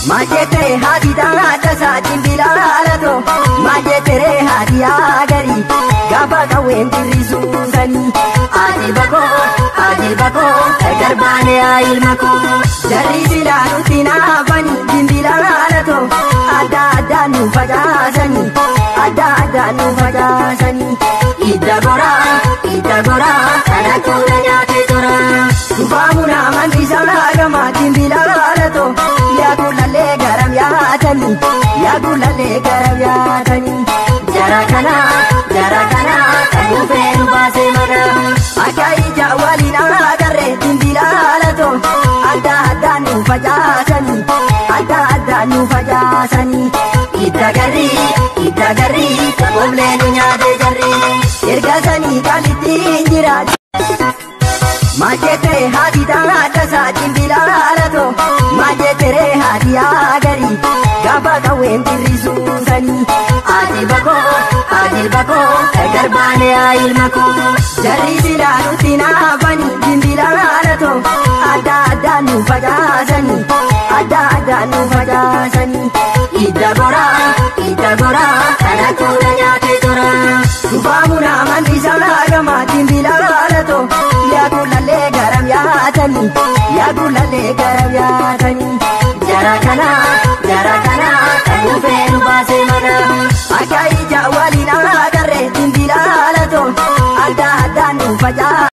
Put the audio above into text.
Majete hadi dada sajin bilalato, majete re hadi agari, gaba kawen dirisuzani. Adi bako, karbane ail mako. Jari silaru tina bani dimbilalato, ada nu fajasani, ada nu fajasani. Ida gora, kana kulanya tetora. Tufamuna mandisala gama dimbilalato. Ya gulale garam ya tani. Jara kana, kanu feru base mana. Akai jawali na garre dimbilalato. Ada nu fajasani. Ida garri, kamomle nunya de garri. Ergasani kaliti injira. Majete hadi dada sajin bilalato, majete re hadi agari, gaba kawen dirisuzani. Adi bako, karbane ail mako. Jari silaru tina bani dimbilalato, ada nu fajasani. Ida gora, kana kulanya tetora. Tufamuna mandisala gama dimbilalato. Ya gulale garam ya tani. Jara kana, kanu feru base mana. Akai jawali na garre dimbilalato. Ada nu fajasani.